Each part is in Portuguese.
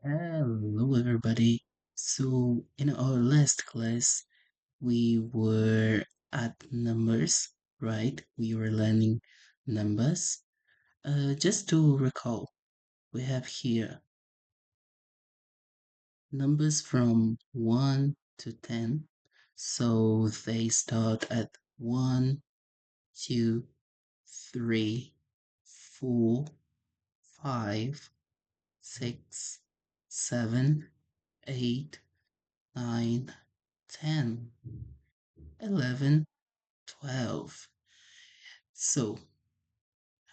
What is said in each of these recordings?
Hello, everybody. So, in our last class, we were at numbers, right? We were learning numbers. Just to recall, we have here numbers from 1 to 10. So they start at 1, 2, 3, 4, 5, 6, 7, 8, 9, 10, 11, 12. So,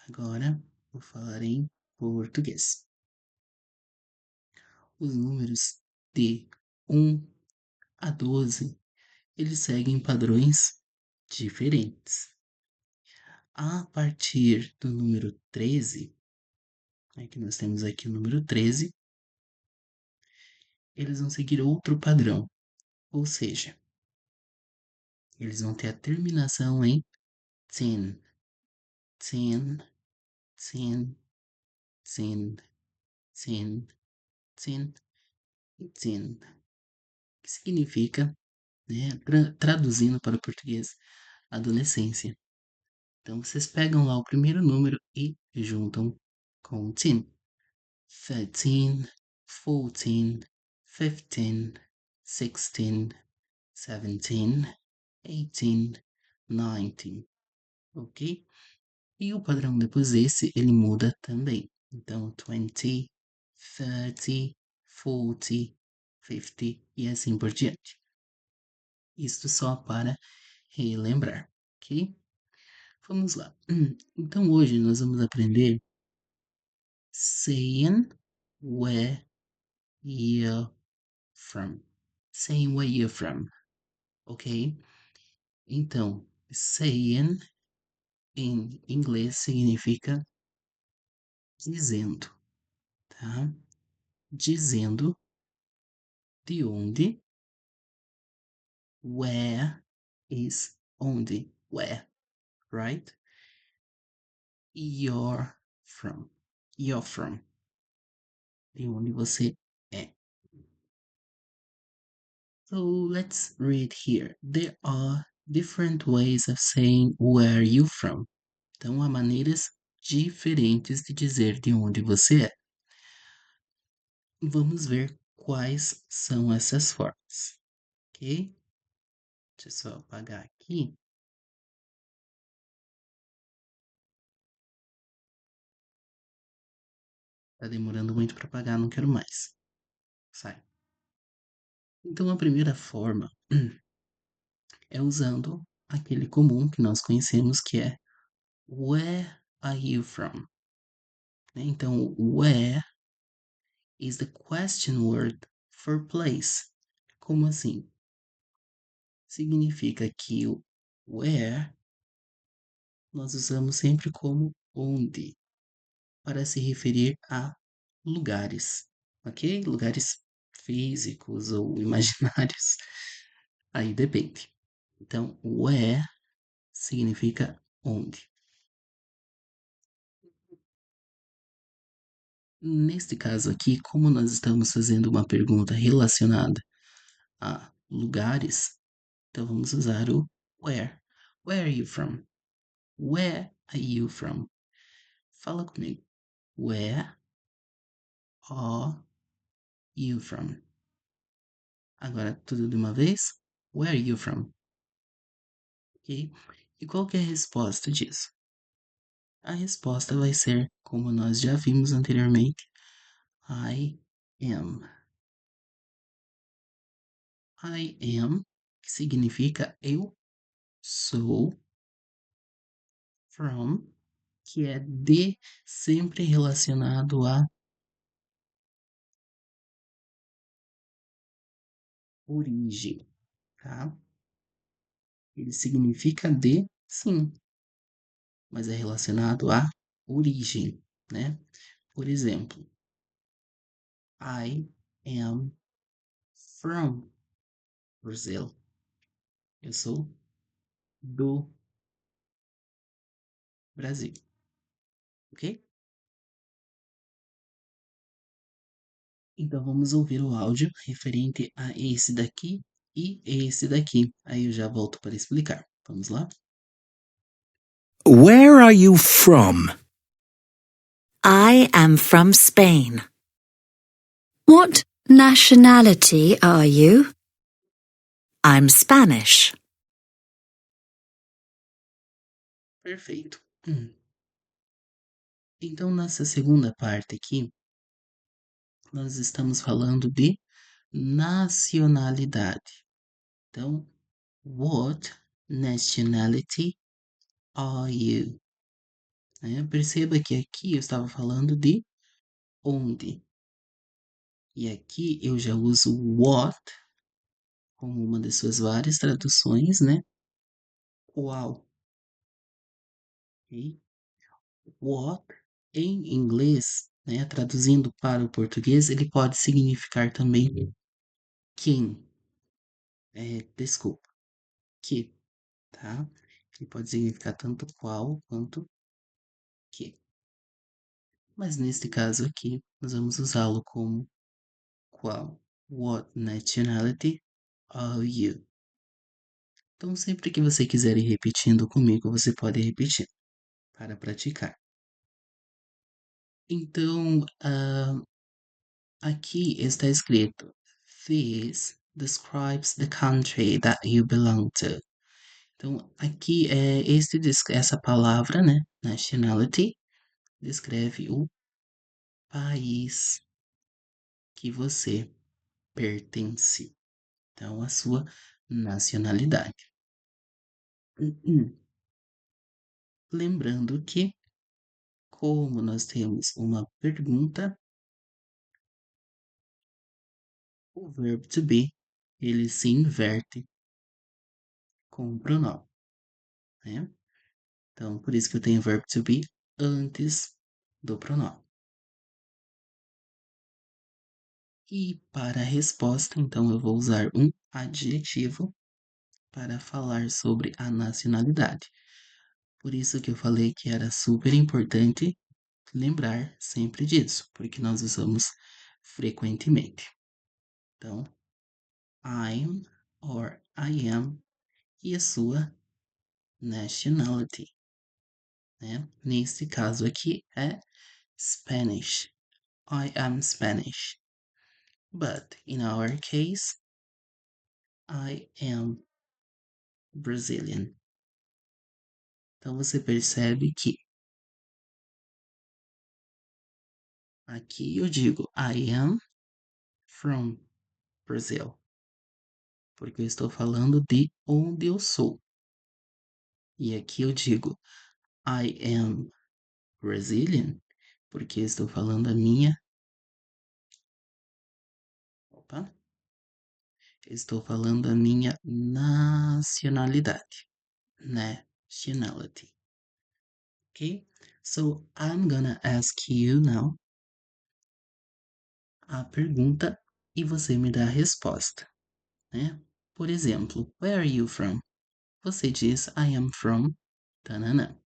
agora vou falar em português. Os números de 1 a 12, eles seguem padrões diferentes. A partir do número 13, que nós temos aqui o número 13, eles vão seguir outro padrão, ou seja, eles vão ter a terminação em ten, ten, ten, ten, ten, ten e ten, que significa, né, traduzindo para o português, adolescência. Então vocês pegam lá o primeiro número e juntam com o teen. 13, 14, 15, 16, 17, 18, 19, ok? E o padrão depois desse, ele muda também. Então, 20, 30, 40, 50 e assim por diante. Isto só para relembrar, ok? Vamos lá. Então, hoje nós vamos aprender saying where you're from. Saying where you're from, ok? Então, saying em inglês significa dizendo, tá? Dizendo de onde, where is onde, where, right? You're from, you're from, de onde você é. So let's read here. There are different ways of saying where you from. Então há maneiras diferentes de dizer de onde você é. Vamos ver quais são essas formas, ok? Deixa eu só apagar aqui. Tá demorando muito para apagar, não quero mais. Sai. Então a primeira forma é usando aquele comum que nós conhecemos que é Where are you from? Então, where is the question word for place. Como assim? Significa que o where nós usamos sempre como onde para se referir a lugares, ok? Lugares físicos ou imaginários. Aí depende. Então, where significa onde. Neste caso aqui, como nós estamos fazendo uma pergunta relacionada a lugares, então vamos usar o where. Where are you from? Where are you from? Fala comigo. Where are you from? Agora tudo de uma vez. Where are you from? Ok? E qual que é a resposta disso? A resposta vai ser, como nós já vimos anteriormente, I am. I am, que significa eu sou, from, que é de, sempre relacionado a origem, tá? Ele significa de, sim, mas é relacionado à origem, né? Por exemplo, I am from Brazil. Eu sou do Brasil, ok? Então vamos ouvir o áudio referente a esse daqui e esse daqui. Aí eu já volto para explicar. Vamos lá? Where are you from? I am from Spain. What nationality are you? I'm Spanish. Perfeito. Então, nessa segunda parte aqui, nós estamos falando de nacionalidade. Então, what nationality are you? Perceba que aqui eu estava falando de onde. E aqui eu já uso what como uma de suas várias traduções, né? Qual. Ok? What em inglês, né? Traduzindo para o português, ele pode significar também quem. Desculpa, que, tá? Ele pode significar tanto qual quanto que. Mas neste caso aqui, nós vamos usá-lo como qual. What nationality are you? Então, sempre que você quiser ir repetindo comigo, você pode repetir para praticar. Então, aqui está escrito: This describes the country that you belong to. Então, aqui essa palavra, né, nationality, descreve o país que você pertence. Então, a sua nacionalidade. Lembrando que, como nós temos uma pergunta, o verbo to be, ele se inverte com o pronome, né? Então, por isso que eu tenho o verbo to be antes do pronome. E para a resposta, então, eu vou usar um adjetivo para falar sobre a nacionalidade. Por isso que eu falei que era super importante lembrar sempre disso, porque nós usamos frequentemente. Então, I'm or I am e a sua nationality, né? Nesse caso aqui é Spanish. I am Spanish. But in our case, I am Brazilian. Então você percebe que aqui eu digo I am from Brazil, porque eu estou falando de onde eu sou. E aqui eu digo I am Brazilian, porque eu estou falando a minha. Opa! Estou falando a minha nacionalidade. Nationality. Okay? So I'm gonna ask you now a pergunta e você me dá a resposta, né? Por exemplo, where are you from? Você diz I am from tanana.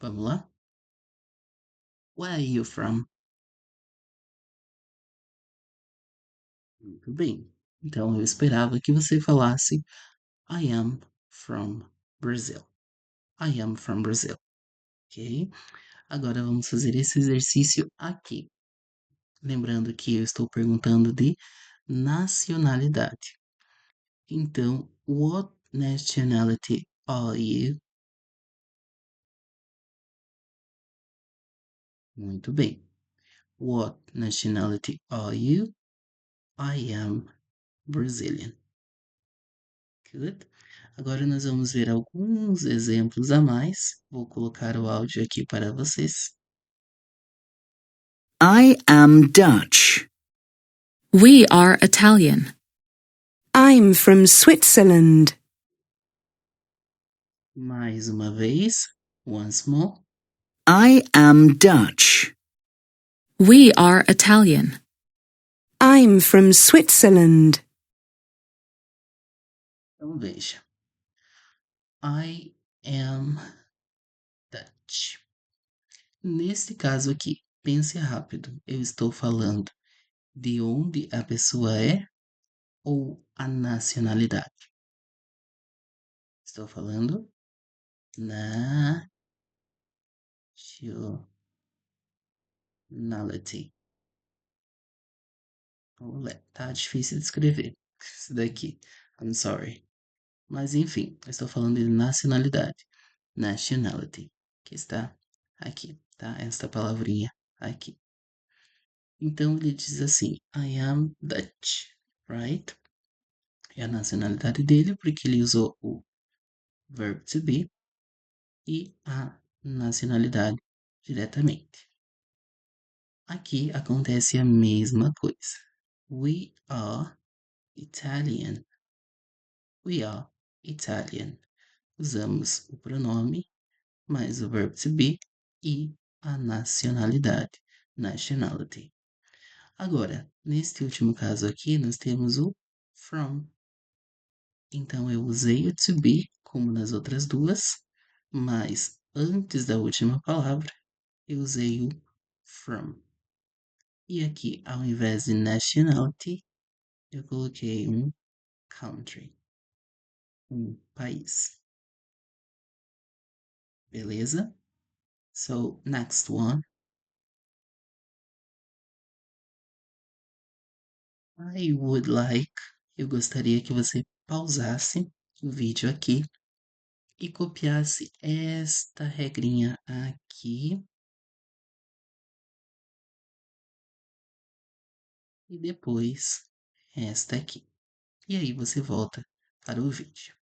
Vamos lá? Where are you from? Muito bem. Então eu esperava que você falasse I am from Brazil. I am from Brazil. Ok? Agora vamos fazer esse exercício aqui. Lembrando que eu estou perguntando de nacionalidade. Então, what nationality are you? Muito bem. What nationality are you? I am Brazilian. Good. Agora nós vamos ver alguns exemplos a mais. Vou colocar o áudio aqui para vocês. I am Dutch. We are Italian. I'm from Switzerland. Mais uma vez. Once more. I am Dutch. We are Italian. I'm from Switzerland. Então veja. I am Dutch. Neste caso aqui, pense rápido. Eu estou falando de onde a pessoa é ou a nacionalidade? Estou falando nationality. Olha, tá difícil de escrever isso daqui. I'm sorry. Mas enfim, eu estou falando de nacionalidade. Nationality, que está aqui, tá? Esta palavrinha aqui. Então ele diz assim: I am Dutch, right? É a nacionalidade dele porque ele usou o verb to be e a nacionalidade diretamente. Aqui acontece a mesma coisa. We are Italian. We are Italian. Usamos o pronome mais o verb to be e a nacionalidade, nationality. Agora, neste último caso aqui, nós temos o from. Então, eu usei o to be, como nas outras duas, mas antes da última palavra, eu usei o from. E aqui, ao invés de nationality, eu coloquei um country, um país. Beleza? So, next one. I would like. Eu gostaria que você pausasse o vídeo aqui e copiasse esta regrinha aqui e depois esta aqui. E aí você volta para o vídeo.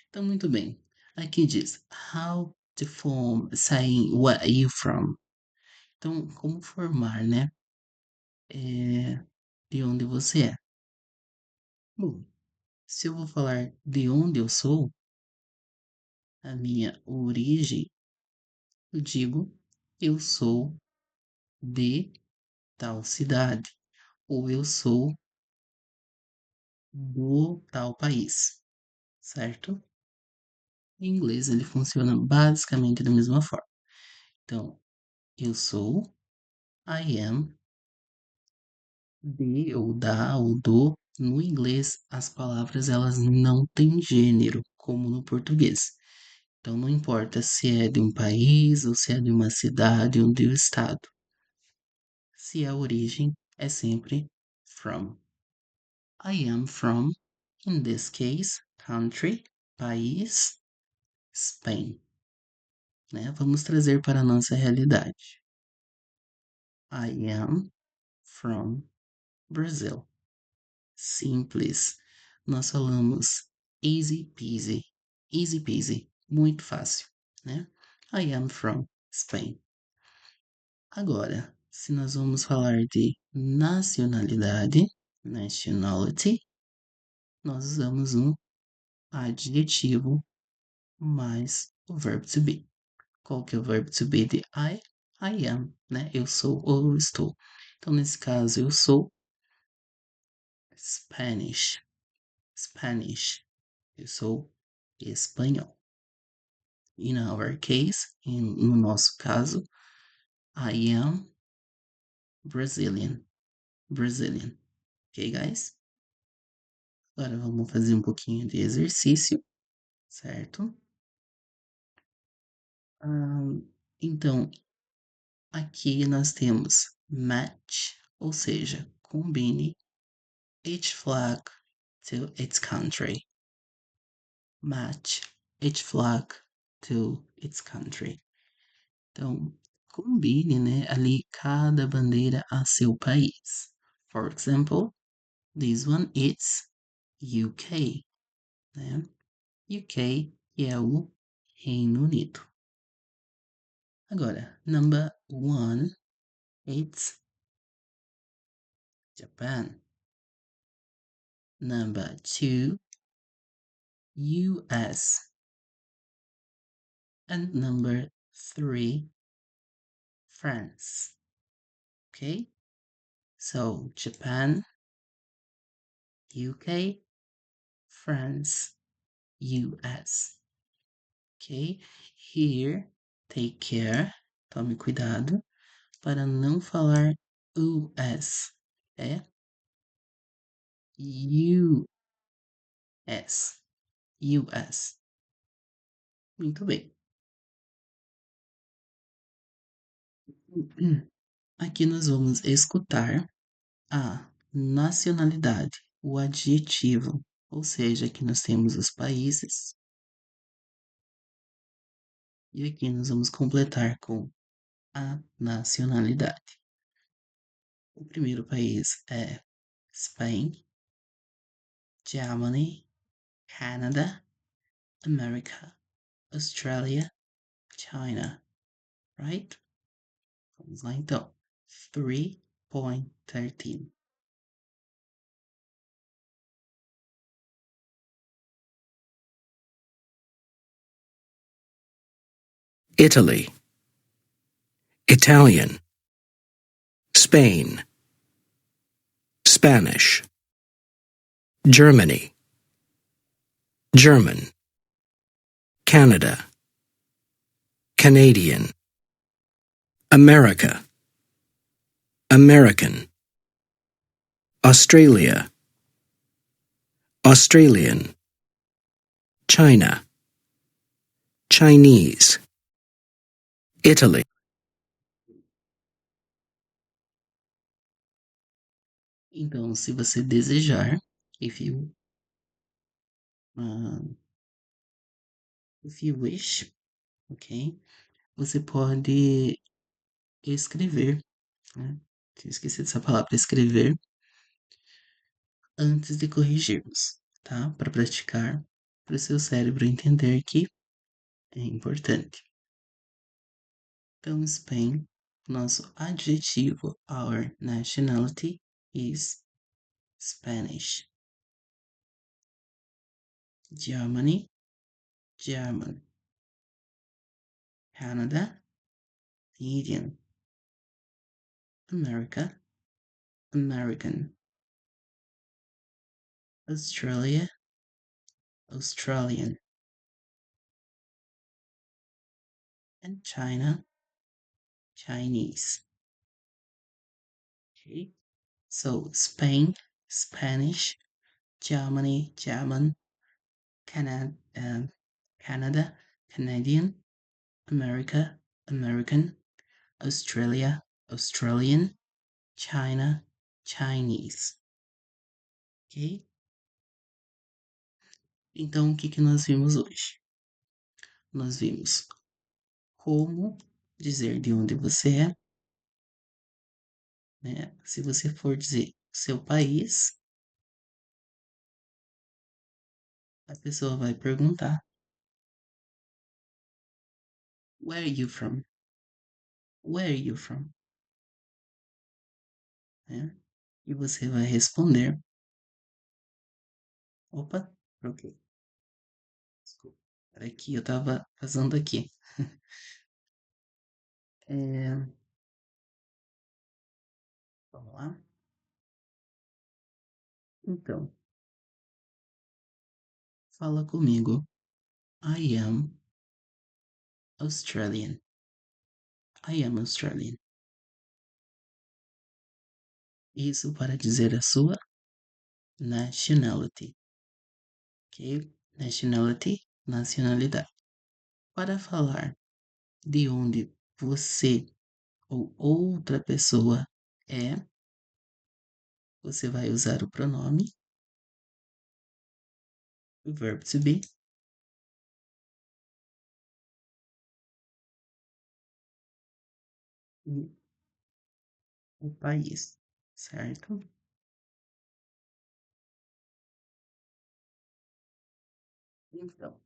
Então, muito bem. Aqui diz how to form saying where are you from. Então, como formar, né? De onde você é. Bom, se eu vou falar de onde eu sou, a minha origem, eu digo eu sou de tal cidade, ou eu sou do tal país, certo? Em inglês ele funciona basicamente da mesma forma. Então, eu sou, I am, de ou da ou do. No inglês, as palavras elas não têm gênero, como no português. Então, não importa se é de um país ou se é de uma cidade ou de um estado. Se a origem é sempre from. I am from, in this case, country, país, Spain. Né? Vamos trazer para a nossa realidade. I am from Brazil. Simples. Nós falamos easy peasy, muito fácil, né? I am from Spain. Agora, se nós vamos falar de nacionalidade, nationality, nós usamos um adjetivo mais o verbo to be. Qual que é o verbo to be de I? I am, né? Eu sou ou eu estou. Então, nesse caso, eu sou Spanish. Spanish. Eu sou espanhol. In our case, no nosso caso, I am Brazilian. Brazilian. Ok, guys? Agora vamos fazer um pouquinho de exercício, certo? Então, aqui nós temos match, ou seja, combine each flag to its country. Match each flag to its country. Então, combine, né, ali cada bandeira a seu país. For example, this one is UK, né? UK é o Reino Unido. Agora, number one, it's Japan. Number two, US. And number three, France. Okay? So, Japan, UK, France, US. Ok? Here, take care, tome cuidado para não falar US. É US. US. Muito bem. Aqui nós vamos escutar a nacionalidade, o adjetivo. Ou seja, aqui nós temos os países. E aqui nós vamos completar com a nacionalidade. O primeiro país é Spain, Germany, Canada, America, Australia, China, right? Vamos lá então. 3.13. Italy, Italian, Spain, Spanish, Germany, German, Canada, Canadian, America, American, Australia, Australian, China, Chinese, Italy. Então, se você desejar, if you, if you wish, ok? Você pode escrever, né? Tinha esquecido essa palavra, escrever, antes de corrigirmos, tá? Para praticar, para o seu cérebro entender que é importante. Então, Spain, nosso adjetivo, our nationality is Spanish. Germany, German. Canada, Canadian. America, American. Australia, Australian. And China, Chinese. Okay, so Spain, Spanish, Germany, German, Canada, Canadian, America, American, Australia, Australian, China, Chinese. Ok? Então, o que que nós vimos hoje? Nós vimos como dizer de onde você é, né? Se você for dizer seu país, a pessoa vai perguntar: Where are you from? Where are you from? Né? E você vai responder. Opa, troquei. Desculpa. Aqui, eu tava fazendo aqui. É, vamos lá. Então, fala comigo. I am Australian. I am Australian. Isso para dizer a sua nationality. Ok? Nationality, nacionalidade. Para falar de onde você ou outra pessoa é, você vai usar o pronome, o verbo to be, e o país, certo? Então,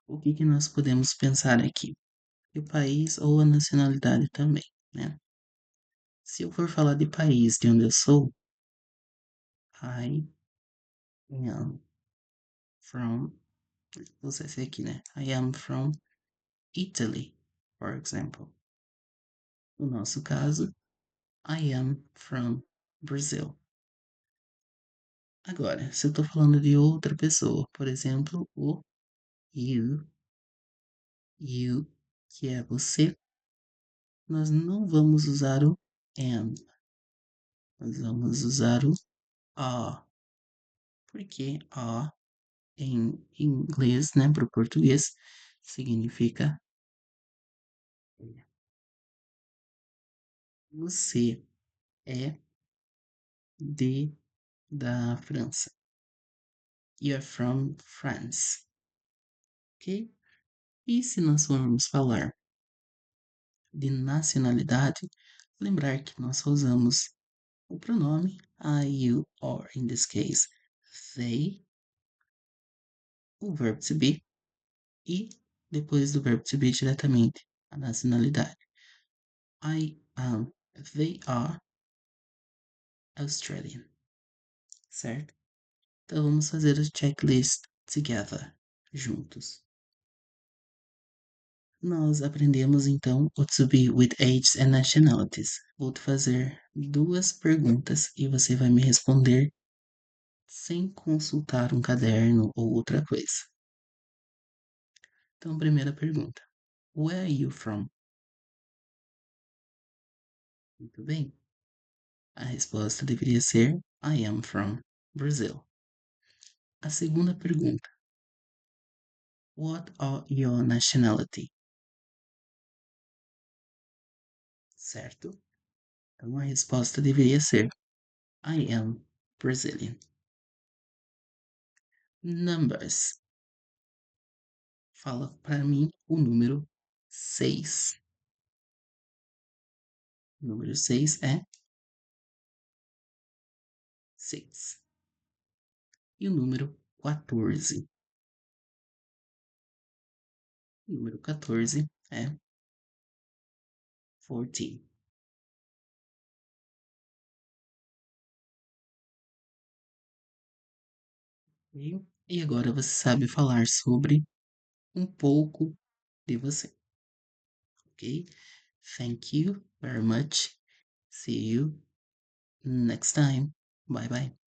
o que que nós podemos pensar aqui? O país ou a nacionalidade também, né? Se eu for falar de país de onde eu sou, I am from, vou usar esse aqui, né? I am from Italy, for example. No nosso caso, I am from Brazil. Agora, se eu tô falando de outra pessoa, por exemplo, o you, que é você, nós não vamos usar o am, Nós vamos usar o a, porque a em inglês, né, para o português, significa você é da França. You're from France, ok? E se nós formos falar de nacionalidade, lembrar que nós só usamos o pronome I, you, or, in this case, they, o verbo to be e depois do verbo to be diretamente a nacionalidade. I am, they are Australian, certo? Então vamos fazer o checklist together, juntos. Nós aprendemos então o to be with ages and nationalities. Vou te fazer duas perguntas e você vai me responder sem consultar um caderno ou outra coisa. Então, primeira pergunta: Where are you from? Muito bem. A resposta deveria ser I am from Brazil. A segunda pergunta: What are your nationality? Certo? Então a resposta deveria ser I am Brazilian. Numbers. Fala para mim o número 6. O número 6 é 6. E o número 14. O número 14 é 14. E agora você sabe falar sobre um pouco de você. Ok? Thank you very much. See you next time. Bye bye.